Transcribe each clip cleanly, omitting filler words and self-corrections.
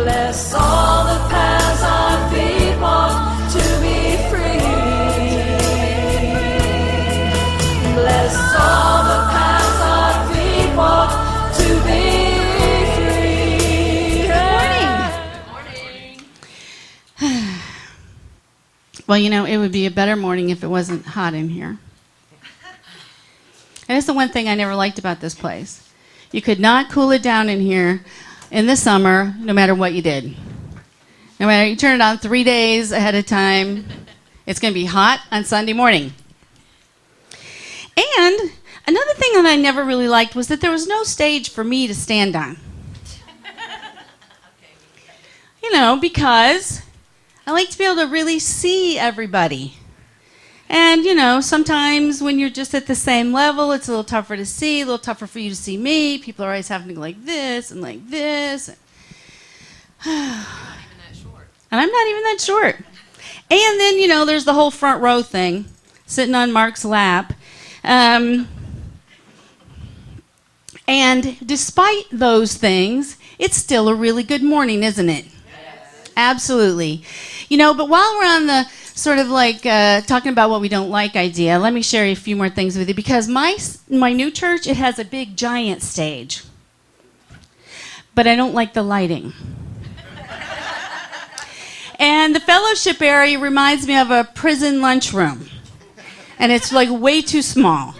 Bless all the paths our feet walk to be free. Bless all the paths our feet walk to be free. Good morning. Well, you know, it would be a better morning if it wasn't hot in here. And that's the one thing I never liked about this place. You could not cool it down in here in the summer, no matter what you did. No matter, you turn it on 3 days ahead of time, it's going to be hot on Sunday morning. And another thing that I never really liked was that there was no stage for me to stand on. You know, because I like to be able to really see everybody. And, you know, sometimes when you're just at the same level, it's a little tougher to see, a little tougher for you to see me. People are always having to go like this and like this. And I'm not even that short. And then, you know, there's the whole front row thing, sitting on Mark's lap. And despite those things, it's still a really good morning, isn't it? Yes. Absolutely. You know, but while we're on the sort of like talking about what we don't like idea, let me share a few more things with you, because my new church, it has a big giant stage, but I don't like the lighting. And the fellowship area reminds me of a prison lunchroom, and it's like way too small.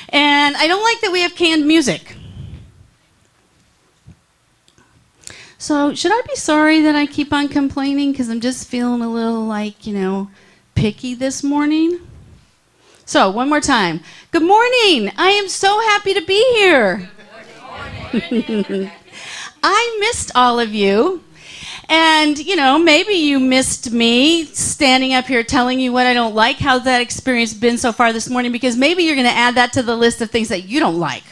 And I don't like that we have canned music. So should I be sorry that I keep on complaining because I'm just feeling a little like, you know, picky this morning? So one more time. Good morning. I am so happy to be here. Good morning. I missed all of you. And, you know, maybe you missed me standing up here telling you what I don't like. How's that experience been so far this morning? Because maybe you're going to add that to the list of things that you don't like.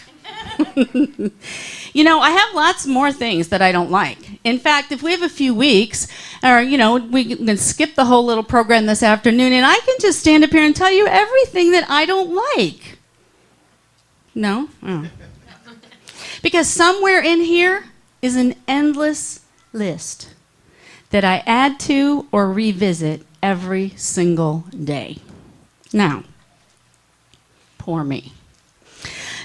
You know, I have lots more things that I don't like. In fact, if we have a few weeks, or, you know, we can skip the whole little program this afternoon, and I can just stand up here and tell you everything that I don't like. No? Oh. Because somewhere in here is an endless list that I add to or revisit every single day. Now, poor me.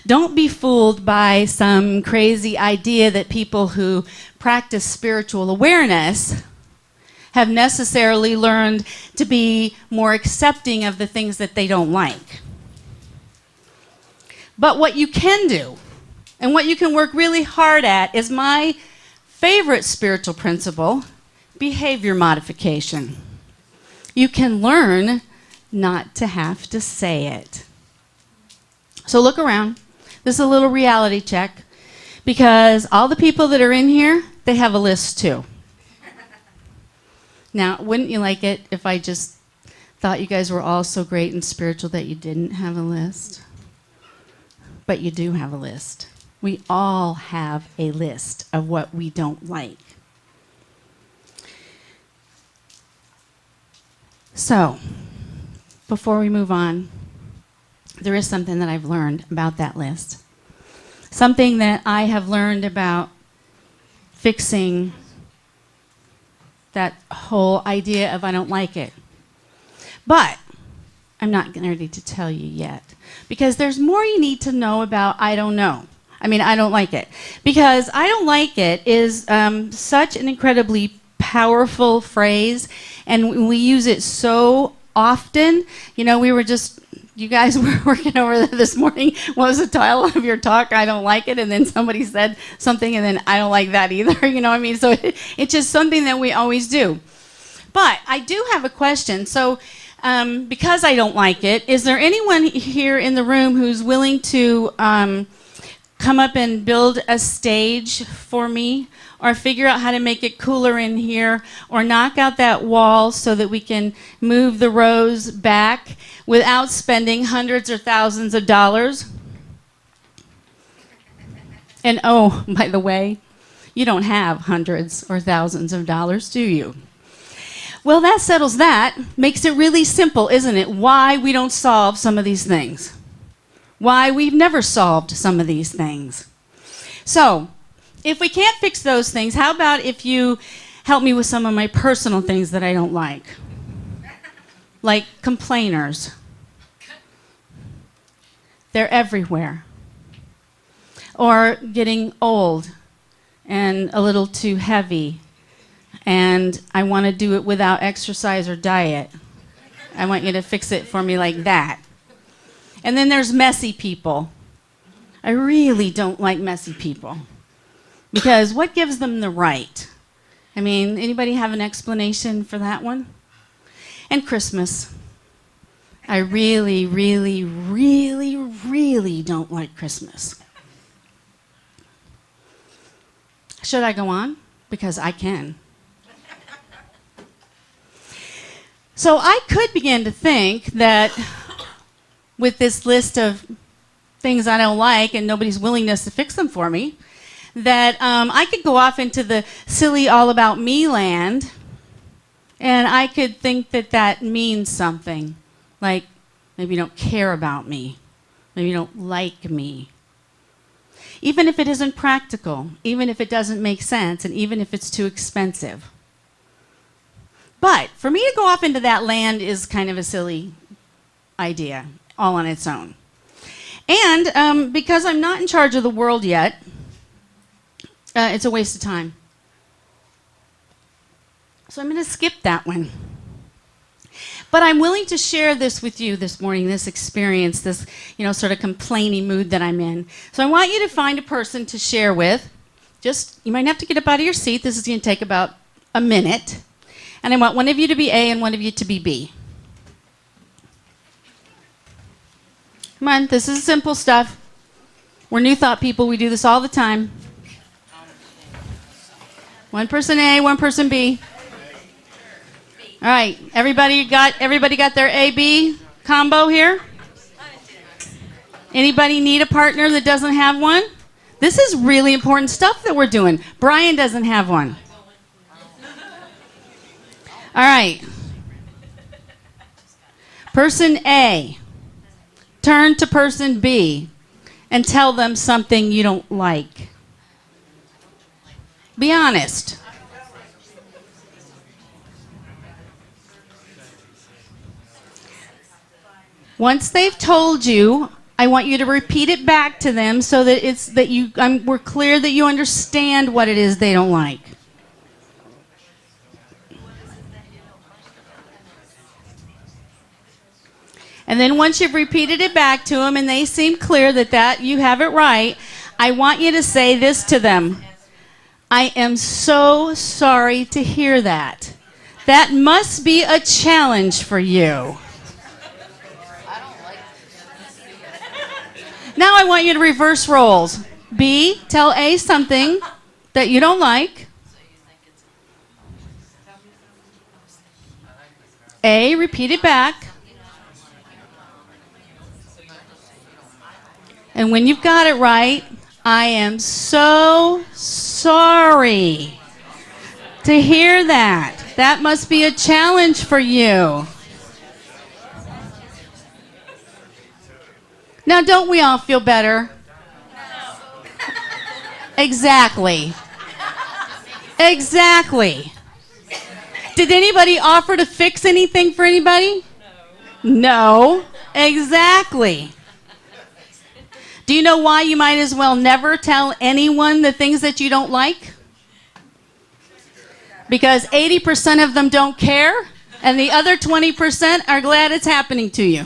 Don't be fooled by some crazy idea that people who practice spiritual awareness have necessarily learned to be more accepting of the things that they don't like. But what you can do, and what you can work really hard at, is my favorite spiritual principle, behavior modification. You can learn not to have to say it. So look around. This is a little reality check, because all the people that are in here, they have a list too. Now, wouldn't you like it if I just thought you guys were all so great and spiritual that you didn't have a list? But you do have a list. We all have a list of what we don't like. So, before we move on, there is something that I've learned about that list. Something that I have learned about fixing that whole idea of I don't like it. But I'm not ready to tell you yet, because there's more you need to know about I don't know. I mean, I don't like it. Because I don't like it is such an incredibly powerful phrase, and we use it so often. You know, you guys were working over there this morning. What was the title of your talk? I don't like it. And then somebody said something, and then I don't like that either. You know what I mean? So it's just something that we always do. But I do have a question. So because I don't like it, is there anyone here in the room who's willing to come up and build a stage for me, or figure out how to make it cooler in here, or knock out that wall so that we can move the rows back without spending hundreds or thousands of dollars? And oh, by the way, you don't have hundreds or thousands of dollars, do you? Well, that settles that. Makes it really simple, isn't it? Why we don't solve some of these things. Why we've never solved some of these things. So, if we can't fix those things, how about if you help me with some of my personal things that I don't like complainers. They're everywhere. Or getting old and a little too heavy, and I want to do it without exercise or diet. I want you to fix it for me like that. And then there's messy people. I really don't like messy people, because what gives them the right? I mean, anybody have an explanation for that one? And Christmas. I really, really, really, really don't like Christmas. Should I go on? Because I can. So I could begin to think that with this list of things I don't like and nobody's willingness to fix them for me, that I could go off into the silly all about me land, and I could think that that means something. Like, maybe you don't care about me. Maybe you don't like me. Even if it isn't practical, even if it doesn't make sense, and even if it's too expensive. But for me to go off into that land is kind of a silly idea, all on its own. And because I'm not in charge of the world yet, it's a waste of time. So I'm going to skip that one. But I'm willing to share this with you this morning, this experience, this, sort of complaining mood that I'm in. So I want you to find a person to share with. You might have to get up out of your seat. This is going to take about a minute. And I want one of you to be A and one of you to be B. Come on, this is simple stuff. We're New Thought people. We do this all the time. One person A, one person B. All right, everybody got their A-B combo here? Anybody need a partner that doesn't have one? This is really important stuff that we're doing. Brian doesn't have one. All right. Person A, turn to person B and tell them something you don't like. Be honest. Once they've told you, I want you to repeat it back to them so that we're clear that you understand what it is they don't like. And then once you've repeated it back to them and they seem clear that you have it right, I want you to say this to them. I am so sorry to hear that. That must be a challenge for you. Now I want you to reverse roles. B, tell A something that you don't like. A, repeat it back. And when you've got it right, I am so sorry to hear that. That must be a challenge for you. Now, don't we all feel better? Exactly. Exactly. Did anybody offer to fix anything for anybody? No. Exactly. Do you know why you might as well never tell anyone the things that you don't like? Because 80% of them don't care, and the other 20% are glad it's happening to you.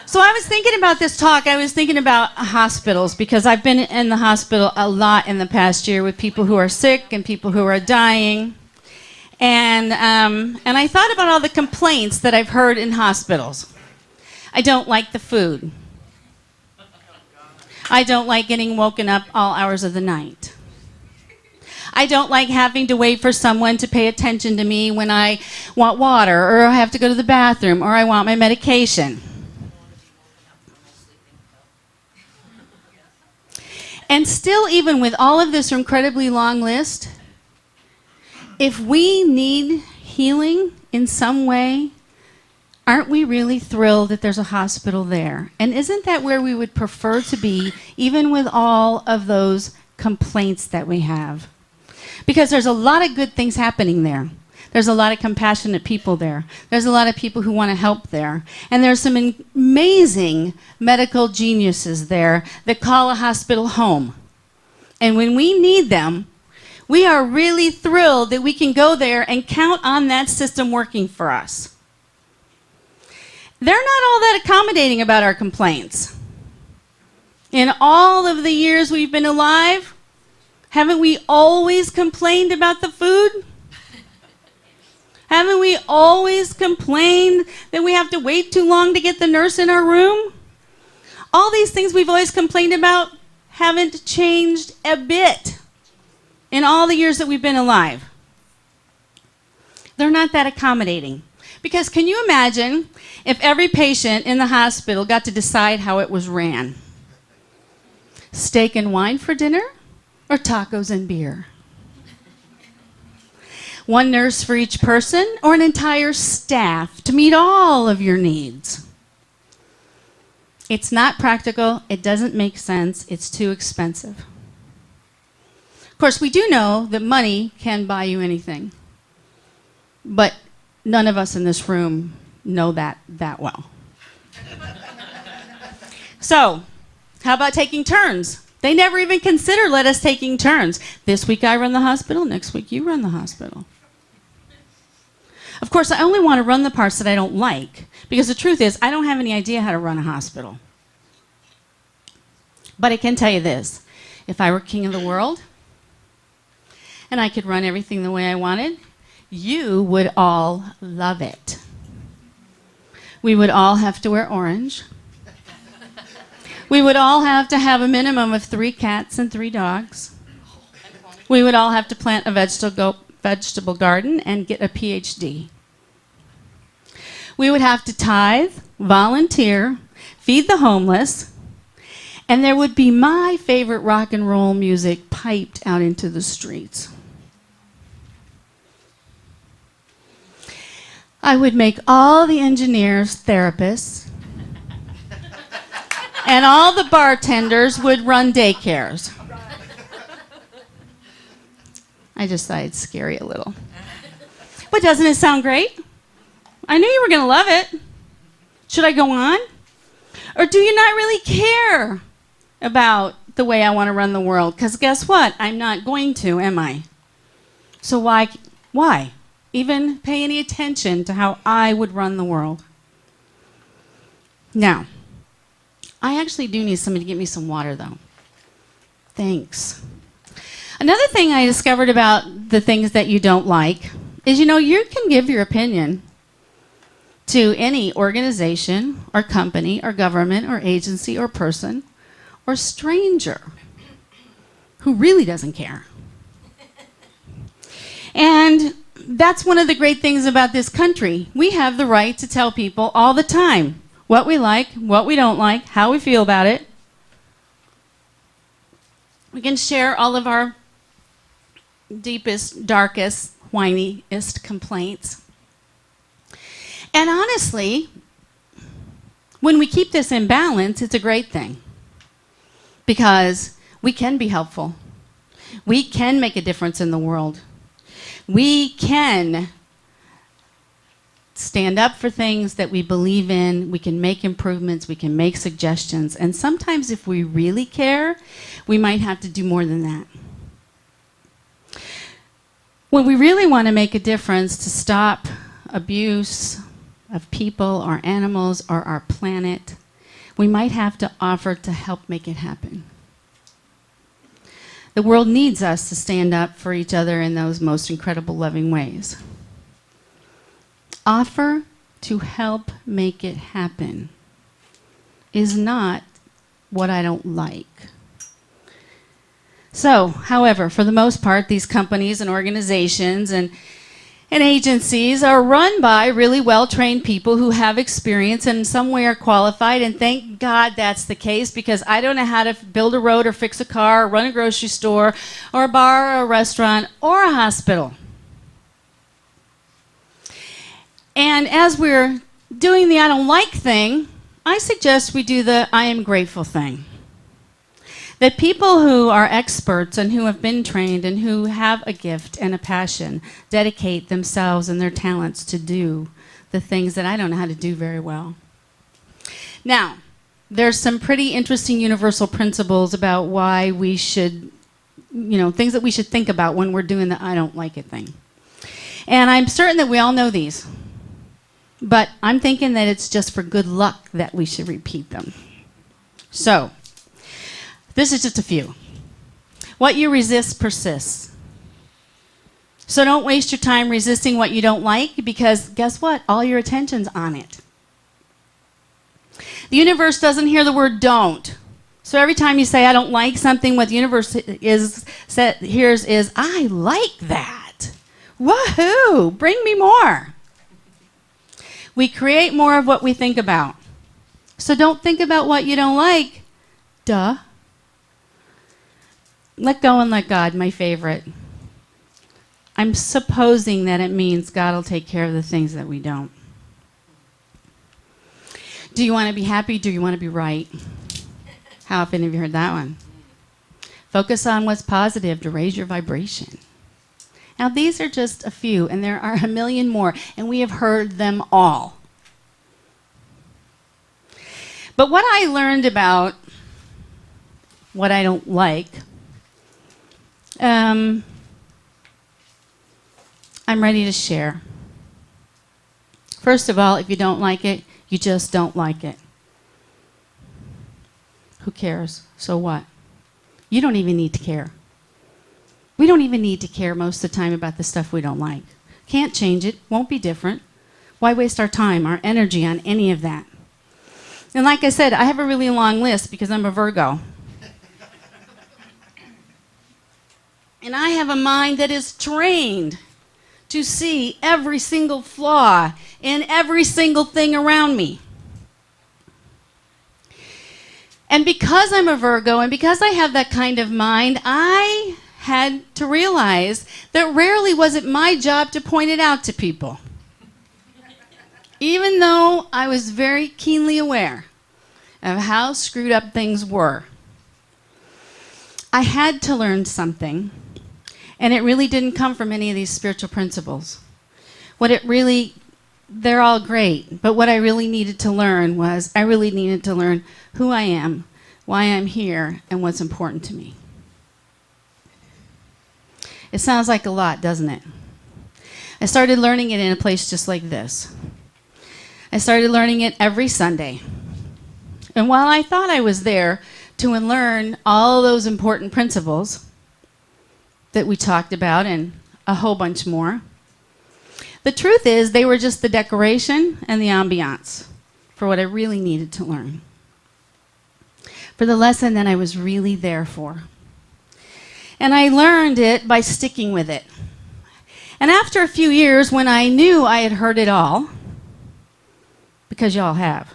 So I was thinking about this talk. I was thinking about hospitals, because I've been in the hospital a lot in the past year with people who are sick and people who are dying. And I thought about all the complaints that I've heard in hospitals. I don't like the food. I don't like getting woken up all hours of the night. I don't like having to wait for someone to pay attention to me when I want water, or I have to go to the bathroom, or I want my medication. And still, even with all of this incredibly long list, if we need healing in some way, Aren't we really thrilled that there's a hospital there? And isn't that where we would prefer to be, even with all of those complaints that we have? Because there's a lot of good things happening there. There's a lot of compassionate people there. There's a lot of people who want to help there. And there's some amazing medical geniuses there that call a hospital home. And when we need them, we are really thrilled that we can go there and count on that system working for us. They're not all that accommodating about our complaints. In all of the years we've been alive, haven't we always complained about the food? Haven't we always complained that we have to wait too long to get the nurse in our room? All these things we've always complained about haven't changed a bit in all the years that we've been alive. They're not that accommodating. Because can you imagine if every patient in the hospital got to decide how it was ran? Steak and wine for dinner or tacos and beer? One nurse for each person or an entire staff to meet all of your needs? It's not practical. It doesn't make sense. It's too expensive. Of course, we do know that money can buy you anything. But none of us in this room know that well. So, how about taking turns? They never even consider let us taking turns. This week I run the hospital, next week you run the hospital. Of course, I only want to run the parts that I don't like, because the truth is I don't have any idea how to run a hospital. But I can tell you this, if I were king of the world and I could run everything the way I wanted, you would all love it. We would all have to wear orange. We would all have to have a minimum of 3 cats and 3 dogs. We would all have to plant a vegetable garden and get a PhD. We would have to tithe, volunteer, feed the homeless, and there would be my favorite rock and roll music piped out into the streets. I would make all the engineers therapists, and all the bartenders would run daycares. I just thought it'd scare you a little. But doesn't it sound great? I knew you were going to love it. Should I go on? Or do you not really care about the way I want to run the world? Because guess what? I'm not going to, am I? So why even pay any attention to how I would run the world? Now, I actually do need somebody to get me some water, though. Thanks. Another thing I discovered about the things that you don't like is, you can give your opinion to any organization or company or government or agency or person or stranger who really doesn't care. And that's one of the great things about this country. We have the right to tell people all the time what we like, what we don't like, how we feel about it. We can share all of our deepest, darkest, whiniest complaints. And honestly, when we keep this in balance, it's a great thing. Because we can be helpful. We can make a difference in the world. We can stand up for things that we believe in. We can make improvements. We can make suggestions. And sometimes if we really care, we might have to do more than that. When we really want to make a difference to stop abuse of people or animals or our planet, we might have to offer to help make it happen. The world needs us to stand up for each other in those most incredible, loving ways. Offer to help make it happen is not what I don't like. So, however, for the most part, these companies and organizations and agencies are run by really well-trained people who have experience and in some way are qualified, and thank God that's the case, because I don't know how to build a road or fix a car or run a grocery store or a bar or a restaurant or a hospital. And as we're doing the I don't like thing, I suggest we do the I am grateful thing. That people who are experts and who have been trained and who have a gift and a passion dedicate themselves and their talents to do the things that I don't know how to do very well. Now, there's some pretty interesting universal principles about why we should, things that we should think about when we're doing the I don't like it thing. And I'm certain that we all know these. But I'm thinking that it's just for good luck that we should repeat them. So, this is just a few. What you resist persists. So don't waste your time resisting what you don't like, because guess what? All your attention's on it. The universe doesn't hear the word don't. So every time you say I don't like something, what the universe hears is I like that. Woohoo! Bring me more. We create more of what we think about. So don't think about what you don't like. Duh. Let go and let God, my favorite. I'm supposing that it means God will take care of the things that we don't. Do you want to be happy? Do you want to be right? How often have you heard that one? Focus on what's positive to raise your vibration. Now, these are just a few, and there are a million more, and we have heard them all. But what I learned about what I don't like, I'm ready to share. First of all, if you don't like it, you just don't like it. Who cares? So what? You don't even need to care. We don't even need to care most of the time about the stuff we don't like. Can't change it, won't be different. Why waste our time, our energy on any of that? And like I said, I have a really long list because I'm a Virgo. And I have a mind that is trained to see every single flaw in every single thing around me. And because I'm a Virgo and because I have that kind of mind, I had to realize that rarely was it my job to point it out to people. Even though I was very keenly aware of how screwed up things were. I had to learn something, and it really didn't come from any of these spiritual principles. They're all great, but what I really needed to learn was I really needed to learn who I am, why I'm here, and what's important to me. It sounds like a lot, doesn't it? I started learning it in a place just like this. I started learning it every Sunday. And while I thought I was there to learn all those important principles that we talked about and a whole bunch more, the truth is they were just the decoration and the ambiance for what I really needed to learn. For the lesson that I was really there for. And I learned it by sticking with it. And after a few years, when I knew I had heard it all, because y'all have,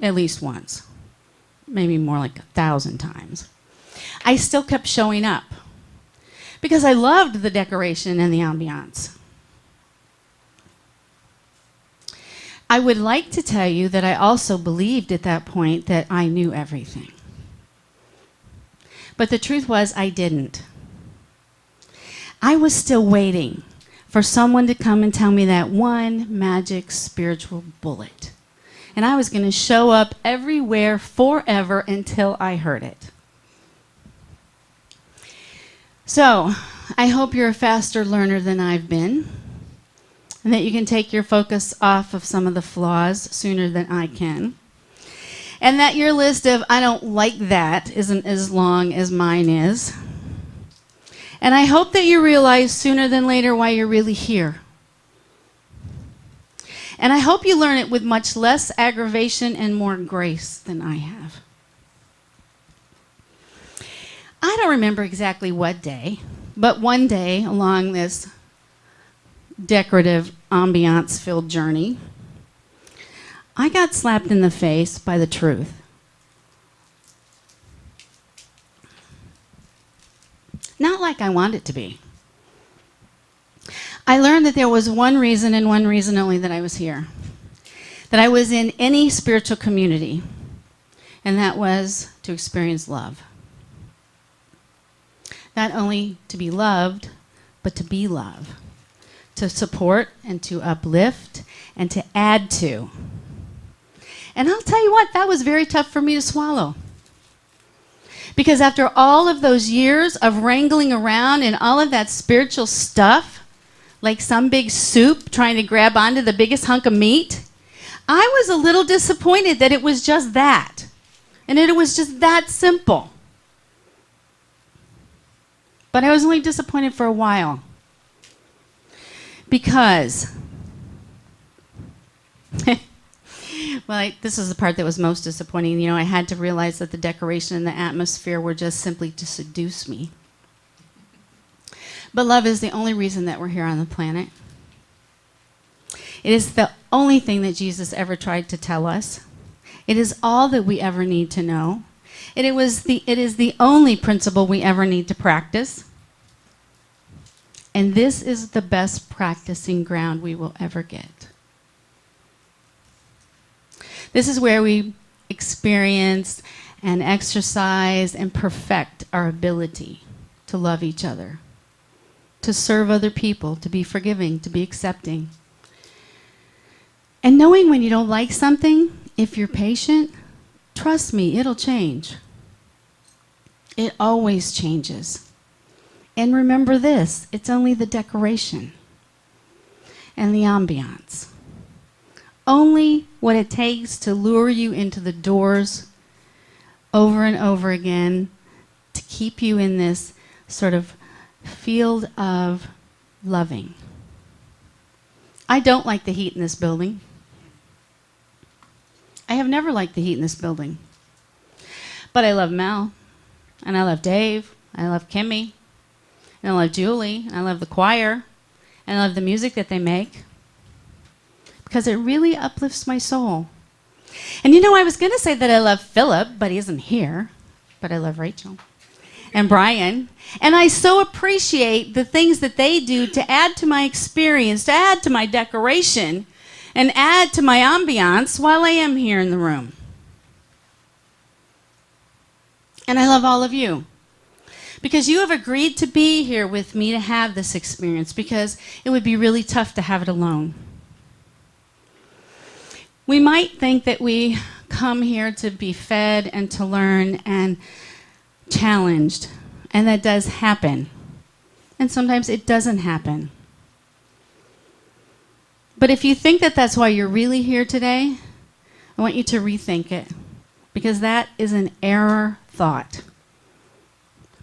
at least once, maybe more like 1,000 times, I still kept showing up because I loved the decoration and the ambiance. I would like to tell you that I also believed at that point that I knew everything. But the truth was I didn't. I was still waiting for someone to come and tell me that one magic spiritual bullet. And I was going to show up everywhere forever until I heard it. So, I hope you're a faster learner than I've been, and that you can take your focus off of some of the flaws sooner than I can. And that your list of I don't like that isn't as long as mine is. And I hope that you realize sooner than later why you're really here. And I hope you learn it with much less aggravation and more grace than I have. I don't remember exactly what day, but one day along this decorative, ambiance-filled journey, I got slapped in the face by the truth. Not like I want it to be. I learned that there was one reason and one reason only that I was here. that I was in any spiritual community, and that was to experience love. Not only to be loved, but to be love, to support and to uplift and to add to. And I'll tell you what, that was very tough for me to swallow. Because after all of those years of wrangling around and all of that spiritual stuff, like some big soup trying to grab onto the biggest hunk of meat, I was a little disappointed that it was just that. And that it was just that simple. But I was only disappointed for a while. Because, well, this is the part that was most disappointing. You know, I had to realize that the decoration and the atmosphere were just simply to seduce me. But love is the only reason that we're here on the planet. It is the only thing that Jesus ever tried to tell us. It is all that we ever need to know. It is the only principle we ever need to practice. And this is the best practicing ground we will ever get. This is where we experience and exercise and perfect our ability to love each other, to serve other people, to be forgiving, to be accepting. And knowing when you don't like something, if you're patient, trust me, it'll change. It always changes. And remember this, it's only the decoration and the ambiance. Only what it takes to lure you into the doors over and over again to keep you in this sort of field of loving. I don't like the heat in this building. I have never liked the heat in this building. But I love Mel, and I love Dave, I love Kimmy, and I love Julie, and I love the choir, and I love the music that they make, because it really uplifts my soul. And you know, I was going to say that I love Philip, but he isn't here, but I love Rachel and Brian, and I so appreciate the things that they do to add to my experience, to add to my decoration, and add to my ambiance while I am here in the room. And I love all of you, because you have agreed to be here with me to have this experience, because it would be really tough to have it alone. We might think that we come here to be fed and to learn and challenged, and that does happen. And sometimes it doesn't happen. But if you think that that's why you're really here today, I want you to rethink it, because that is an error thought.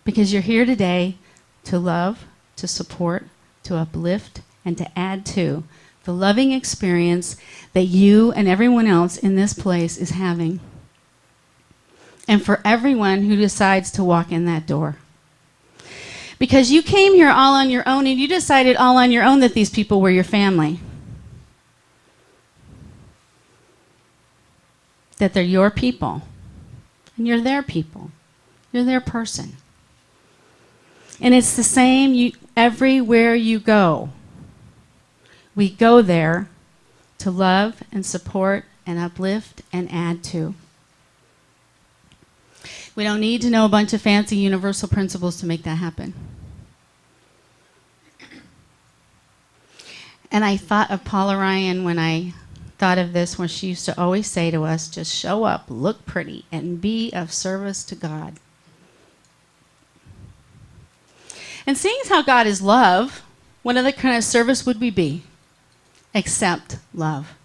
Because you're here today to love, to support, to uplift, and to add to the loving experience that you and everyone else in this place is having. And for everyone who decides to walk in that door. Because you came here all on your own, and you decided all on your own that these people were your family. That they're your people. And you're their people. You're their person. And it's the same everywhere you go. We go there to love and support and uplift and add to. We don't need to know a bunch of fancy universal principles to make that happen. And I thought of Paula Ryan when I thought of this, where she used to always say to us, just show up, look pretty, and be of service to God. And seeing as how God is love, what other kind of service would we be except love?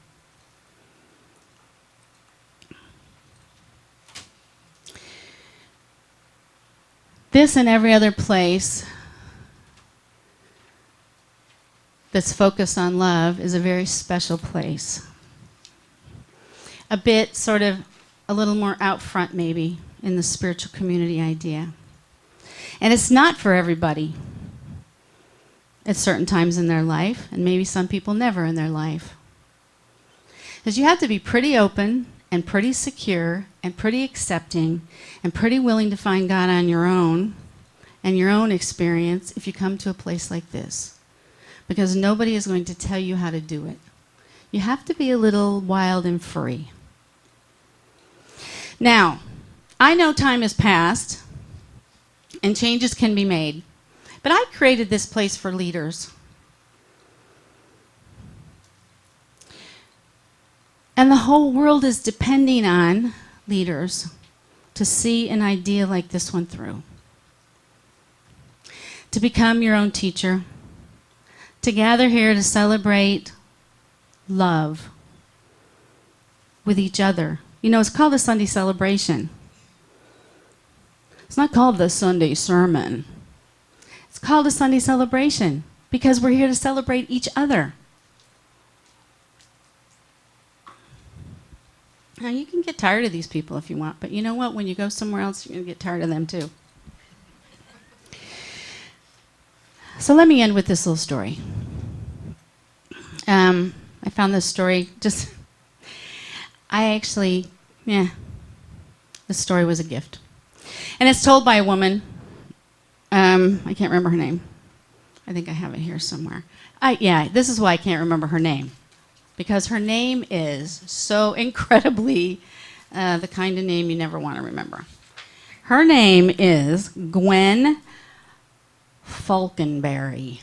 This and every other place that's focused on love is a very special place. A bit sort of a little more out front maybe in the spiritual community idea. And it's not for everybody at certain times in their life, and maybe some people never in their life. Because you have to be pretty open and pretty secure and pretty accepting and pretty willing to find God on your own and your own experience if you come to a place like this. Because nobody is going to tell you how to do it. You have to be a little wild and free. Now, I know time has passed and changes can be made, but I created this place for leaders. And the whole world is depending on leaders to see an idea like this one through. To become your own teacher. To gather here to celebrate love with each other. You know, it's called a Sunday celebration. It's not called the Sunday sermon. It's called a Sunday celebration because we're here to celebrate each other. Now, you can get tired of these people if you want, but you know what? When you go somewhere else, you're going to get tired of them too. So let me end with this little story. I found this story this story was a gift. And it's told by a woman. I can't remember her name. I think I have it here somewhere. This is why I can't remember her name. Because her name is so incredibly the kind of name you never want to remember. Her name is Gwen Falkenberry.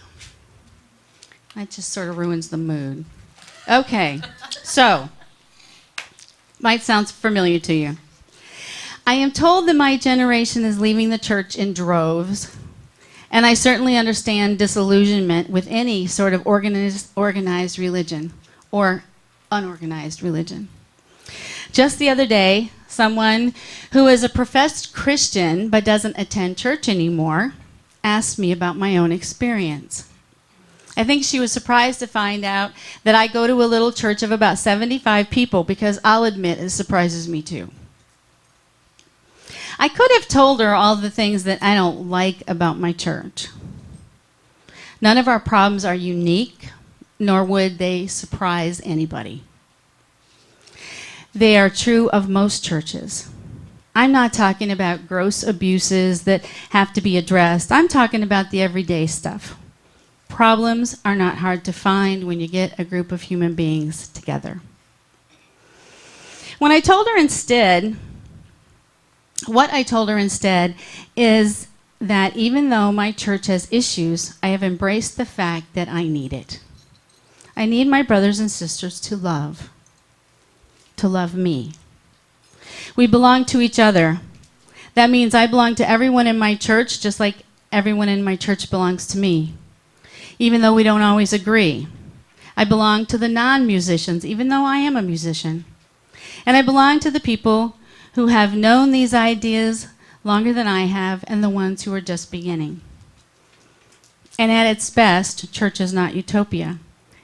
That just sort of ruins the mood. Okay, so, might sound familiar to you. I am told that my generation is leaving the church in droves, and I certainly understand disillusionment with any sort of organized religion or unorganized religion. Just the other day, someone who is a professed Christian but doesn't attend church anymore asked me about my own experience. I think she was surprised to find out that I go to a little church of about 75 people because I'll admit it surprises me too. I could have told her all the things that I don't like about my church. None of our problems are unique, nor would they surprise anybody. They are true of most churches. I'm not talking about gross abuses that have to be addressed. I'm talking about the everyday stuff. Problems are not hard to find when you get a group of human beings together. What I told her instead is that even though my church has issues, I have embraced the fact that I need it. I need my brothers and sisters to love me. We belong to each other. That means I belong to everyone in my church just like everyone in my church belongs to me, even though we don't always agree. I belong to the non-musicians, even though I am a musician. And I belong to the people who have known these ideas longer than I have and the ones who are just beginning. And at its best, church is not utopia.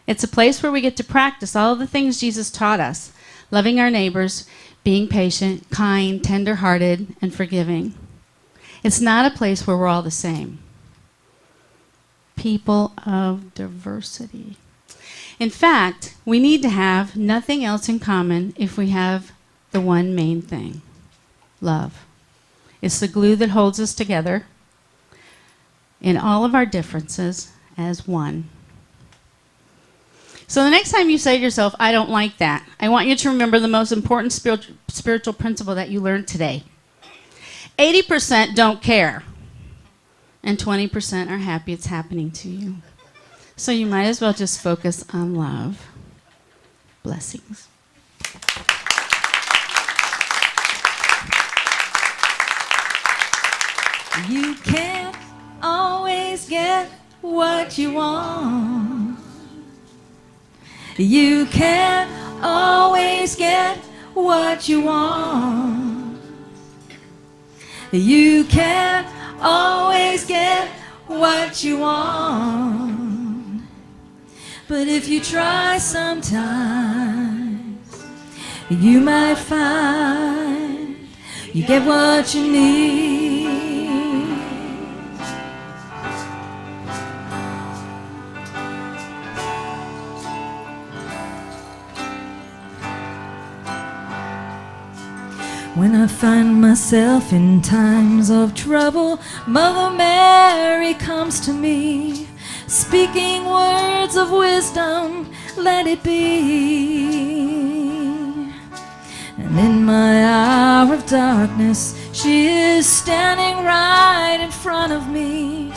It's a place where we get to practice all of the things Jesus taught us, loving our neighbors, being patient, kind, tender-hearted, and forgiving. It's not a place where we're all the same. People of diversity. In fact, we need to have nothing else in common if we have the one main thing, love. It's the glue that holds us together in all of our differences as one. So the next time you say to yourself, I don't like that, I want you to remember the most important spiritual principle that you learned today. 80% don't care, and 20% are happy it's happening to you. So you might as well just focus on love. Blessings. You can't always get what you want. You can't always get what you want. You can't always get what you want. But if you try sometimes, you might find you get what you need. When I find myself in times of trouble, Mother Mary comes to me, speaking words of wisdom let it be. And in my hour of darkness, she is standing right in front of me,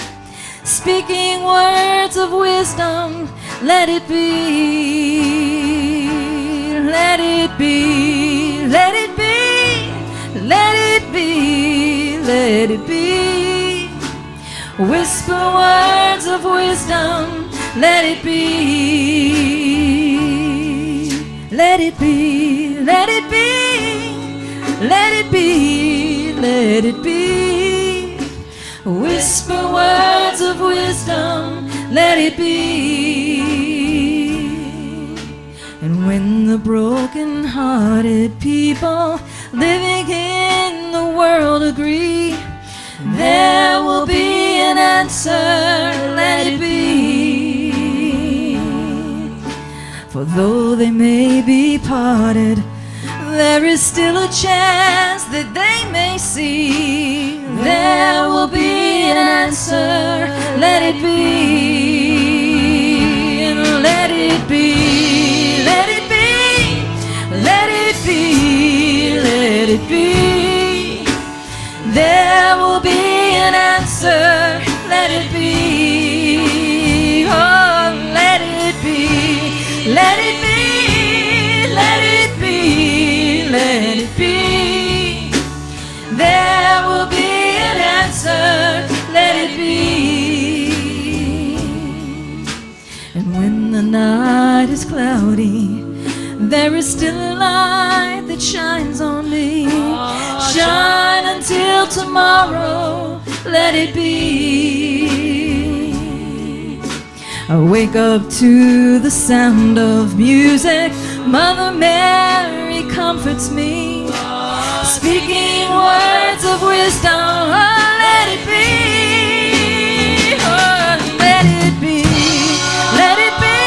speaking words of wisdom, let it be, let it be, let it be, let it be, let it be. Whisper words of wisdom, let it be, let it be, let it be, let it be, let it be. Whisper words of wisdom, let it be. And when the broken-hearted people living in the world agree, there will be an answer, let it be. For though they may be parted, there is still a chance that they may see. There will be an answer, let it be. And let it be, let it be, let it be, let it be. There will be an answer, let it be. Oh, let it be, let it be, let it be, let it be. There will be an answer, let it be. And when the night is cloudy, there is still a light that shines on me. Shine until tomorrow, let it be. I wake up to the sound of music. Mother Mary comforts me, speaking words of wisdom, oh, let it be. Oh, let it be, let it be,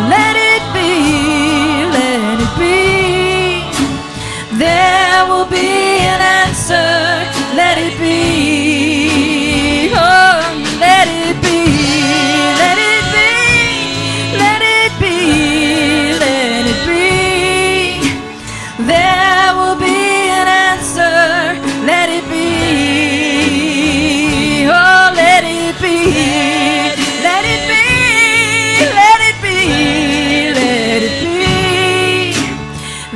let it be, let it be. There will be an answer, let it be. Oh, let it be, let it be, let it be, let it be. There will be an answer, let it be. Oh, let it be, let it be, let it be, let it be.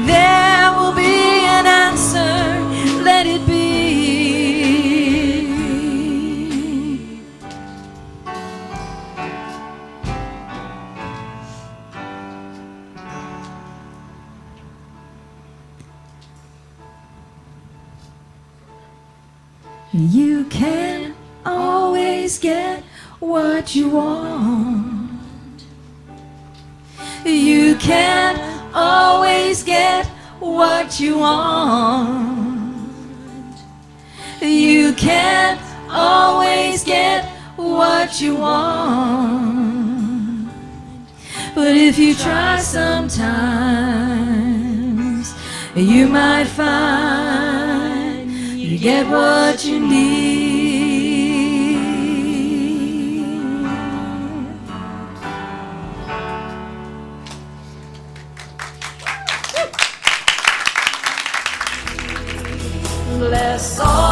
There will be an answer, let it be. You can't always get what you want. You can't always get what you want. You can't always get what you want. But if you try sometimes, you might find you get what you need. Bless all